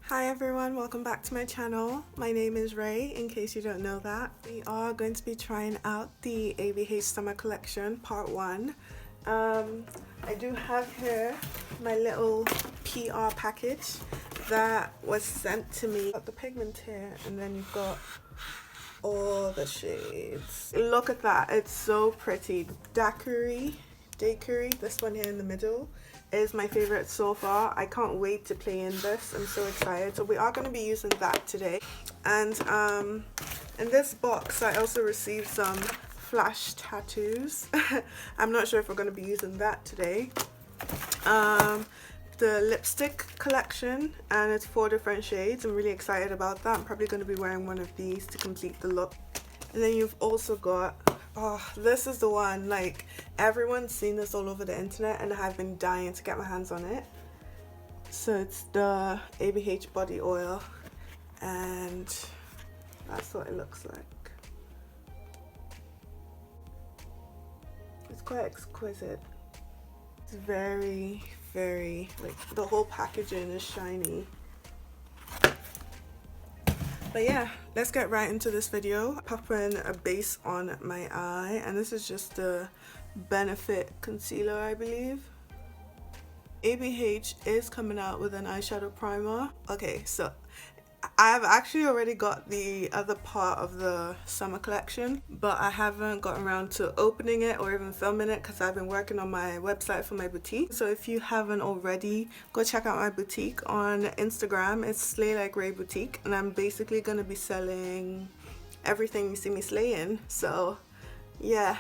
Hi everyone, welcome back to my channel. My name is Ray, in case you don't know that. We are going to be trying out the ABH Summer Collection Part 1. I do have here my little PR package that was sent to me. Got the pigment here, and then you've got all the shades. Look at that, it's so pretty. Daiquiri, this one here in the middle is my favorite so far. I can't wait to play in this. I'm so excited. So we are going to be using that today. And in this box I also received some flash tattoos. I'm not sure if we're going to be using that today. The lipstick collection, and it's 4 different shades. I'm really excited about that. I'm probably going to be wearing one of these to complete the look. And then you've also got, oh, this is the one, like everyone's seen this all over the internet and I've been dying to get my hands on it. So it's the ABH body oil, and that's what it looks like. It's quite exquisite. It's very, like the whole packaging is shiny. But yeah, let's get right into this video. Popping a base on my eye, and this is just the Benefit concealer, I believe. ABH is coming out with an eyeshadow primer. Okay, so I've actually already got the other part of the summer collection, but I haven't gotten around to opening it or even filming it because I've been working on my website for my boutique. So if you haven't already, go check out my boutique on Instagram. It's Slay Like Ray Boutique, and I'm basically going to be selling everything you see me slaying. So yeah,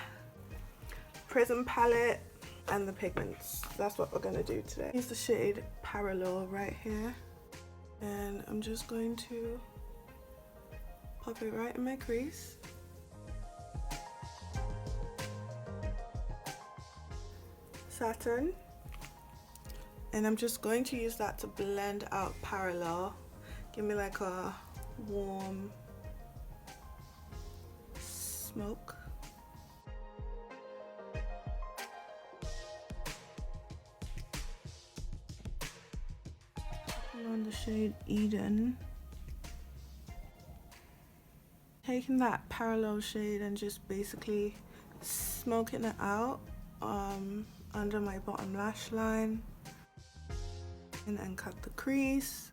Prism palette and the pigments. That's what we're going to do today. Here's the shade Parallel right here. And I'm just going to pop it right in my crease. Saturn. And I'm just going to use that to blend out Parallel. Give me like a warm smoke. On the shade Eden. Taking that Parallel shade and just basically smoking it out under my bottom lash line, and then cut the crease.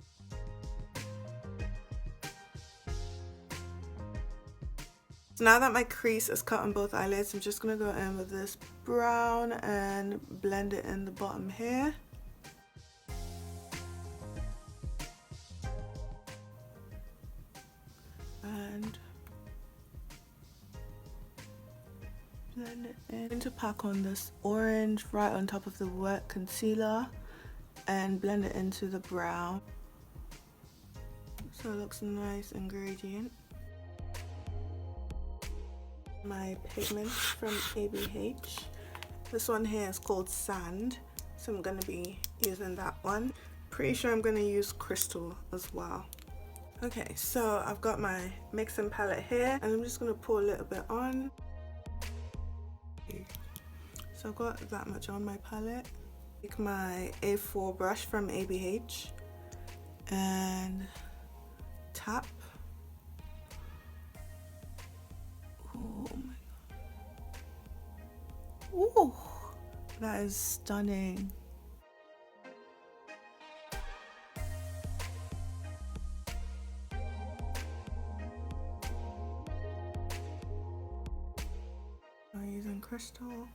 So now that my crease is cut on both eyelids, I'm just gonna go in with this brown and blend it in the bottom here. And blend it in. I'm going to pack on this orange right on top of the wet concealer and blend it into the brown so it looks nice and gradient. My pigment from ABH. This one here is called Sand, so I'm going to be using that one. Pretty sure I'm going to use Crystal as well. Okay, so I've got my mixing palette here, and I'm just going to pour a little bit on. So I've got that much on my palette. Take my A4 brush from ABH and tap. Oh my god. Ooh, that is stunning. Using Crystal.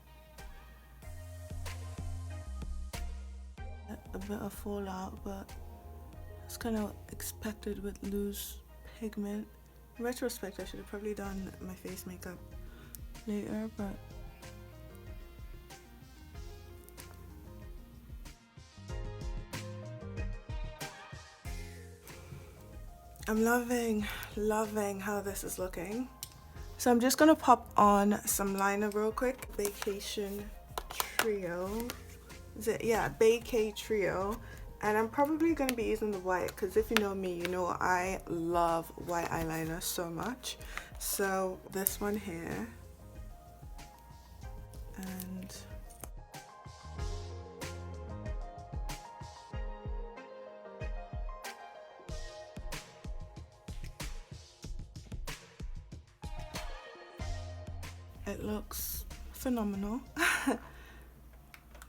A bit of fallout, but it's kind of expected with loose pigment. In retrospect, I should have probably done my face makeup later, but I'm loving how this is looking. So I'm just gonna pop on some liner real quick. Vacation Trio. Is it? Yeah, Vacay Trio. And I'm probably gonna be using the white because if you know me, you know I love white eyeliner so much. So this one here. And It looks phenomenal.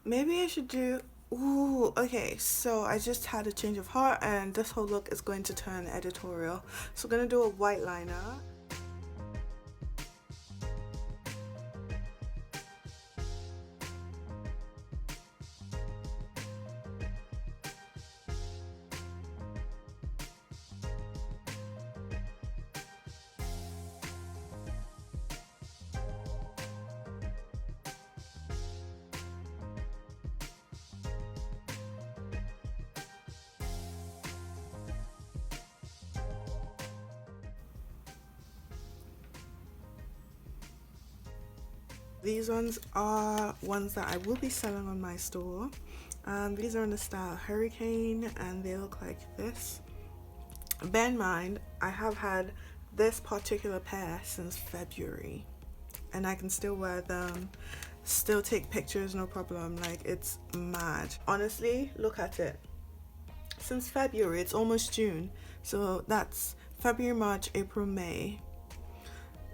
Maybe I should do, ooh, okay, so I just had a change of heart and this whole look is going to turn editorial. So I'm gonna do a white liner. These ones are ones that I will be selling on my store. These are in the style Hurricane and they look like this. Bear in mind, I have had this particular pair since February and I can still wear them, still take pictures, no problem. Like, it's mad. Honestly, look at it. Since February, it's almost June. So that's February, March, April, May.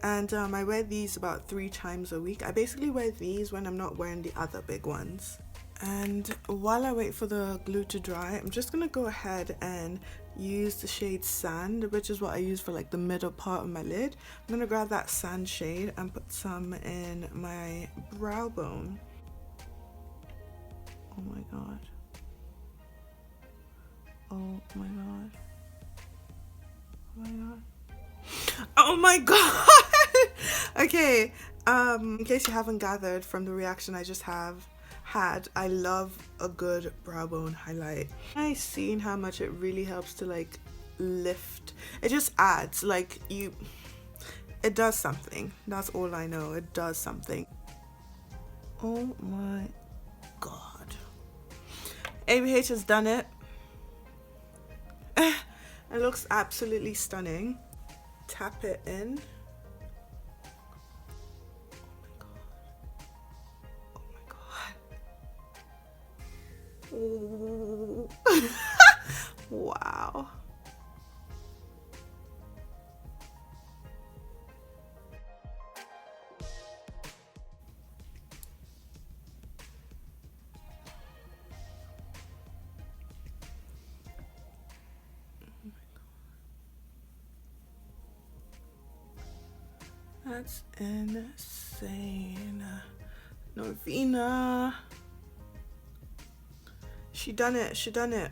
And I wear these about 3 times a week. I basically wear these when I'm not wearing the other big ones. And while I wait for the glue to dry, I'm just gonna go ahead and use the shade Sand, which is what I use for like the middle part of my lid. I'm gonna grab that sand shade and put some in my brow bone. Oh my god. Oh my god. Oh my god. Oh my god. Okay, in case you haven't gathered from the reaction I just had, I love a good brow bone highlight. I've seen how much it really helps to like lift. It just adds, like, it does something. That's all I know. It does something. Oh my god. ABH has done it. It looks absolutely stunning. Tap it in. Oh my god. Oh my god. Ooh. Wow. That's insane. Norvina. She done it. She done it.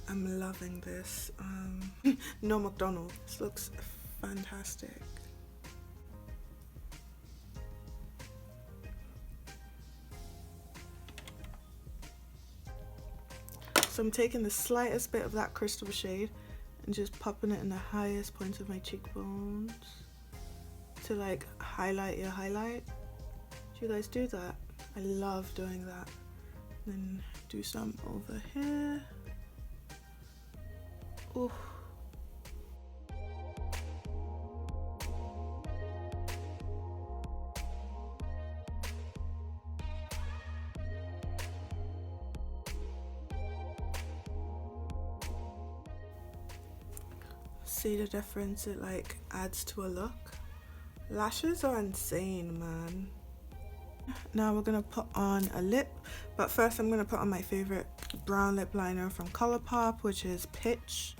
I'm loving this. No McDonald. This looks fantastic. So I'm taking the slightest bit of that crystal shade and just popping it in the highest points of my cheekbones to like highlight your highlight. Do you guys do that? I love doing that. Then do some over here. Ooh. See the difference it like adds to a look? Lashes are insane, man. Now we're gonna put on a lip, but first I'm gonna put on my favorite brown lip liner from Colourpop, which is Pitch.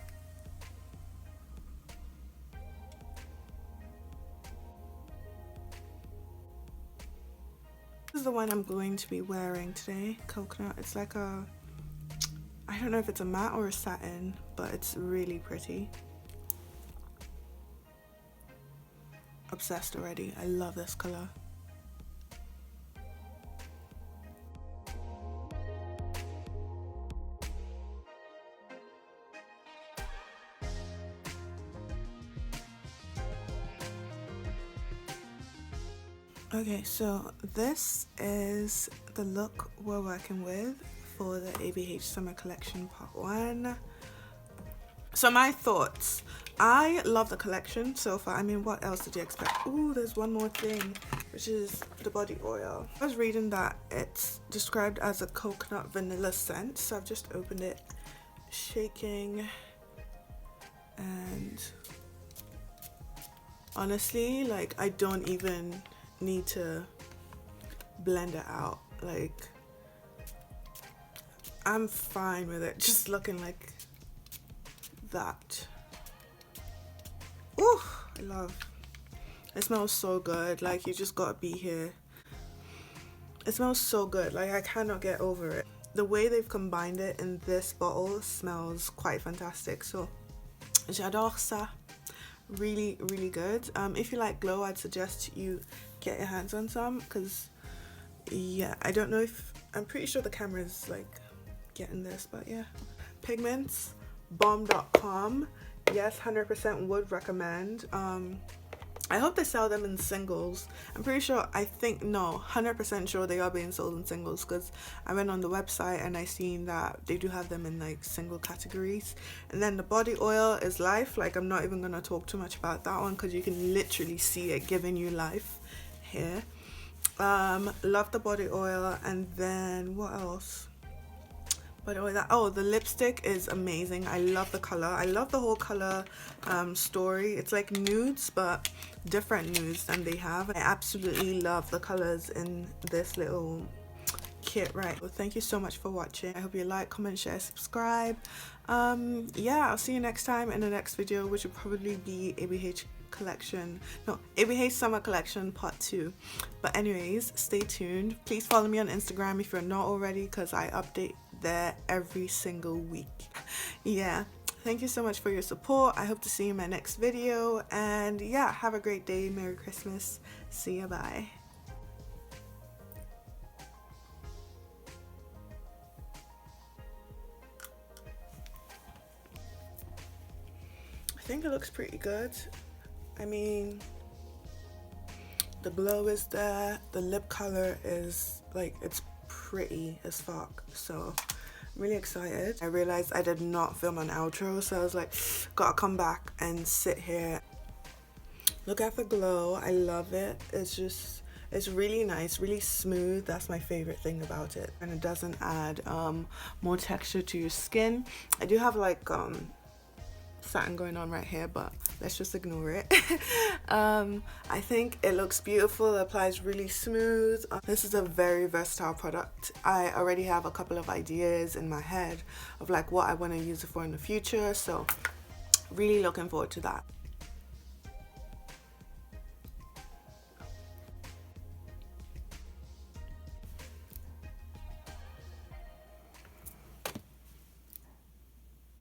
This is the one I'm going to be wearing today, Coconut. It's like a, I don't know if it's a matte or a satin, but it's really pretty. Obsessed already. I love this color. Okay, so this is the look we're working with for the ABH Summer Collection Part 1. So my thoughts. I love the collection so far. I mean, what else did you expect? Ooh, there's one more thing, which is the body oil. I was reading that it's described as a coconut vanilla scent, so I've just opened it, shaking, and honestly, like, I don't even need to blend it out. Like, I'm fine with it just looking like that. Ooh, I love. It smells so good. Like, you just gotta be here. It smells so good. Like, I cannot get over it. The way they've combined it in this bottle smells quite fantastic. So j'adore ça. Really, really good. If you like glow, I'd suggest you get your hands on some, because yeah, I don't know if, I'm pretty sure the camera is like getting this, but yeah. Pigments, bomb.com. Yes, 100% would recommend. I hope they sell them in singles. I'm pretty sure, I think, no, 100% sure they are being sold in singles, because I went on the website and I seen that they do have them in like single categories. And then the body oil is life. Like, I'm not even gonna talk too much about that one, because you can literally see it giving you life here. Love the body oil. And then what else? But oh, the lipstick is amazing. I love the color. I love the whole color story. It's like nudes, but different nudes than they have. I absolutely love the colors in this little kit, right? Well, thank you so much for watching. I hope you like, comment, share, subscribe. Yeah, I'll see you next time in the next video, which will probably be ABH collection, no, ABH summer collection part 2. But anyways, stay tuned. Please follow me on Instagram if you're not already, because I update there every single week. Yeah, thank you so much for your support. I hope to see you in my next video, and yeah, have a great day. Merry Christmas. See ya. Bye. I think it looks pretty good. I mean, the glow is there, the lip color is like, it's pretty as fuck. So I'm really excited. I realized I did not film an outro, so I was like, gotta come back and sit here. Look at the glow. I love it. It's just, it's really nice, really smooth. That's my favorite thing about it. And it doesn't add more texture to your skin. I do have like satin going on right here, but let's just ignore it. I think it looks beautiful. It applies really smooth. This is a very versatile product. I already have a couple of ideas in my head of like what I want to use it for in the future, so really looking forward to that.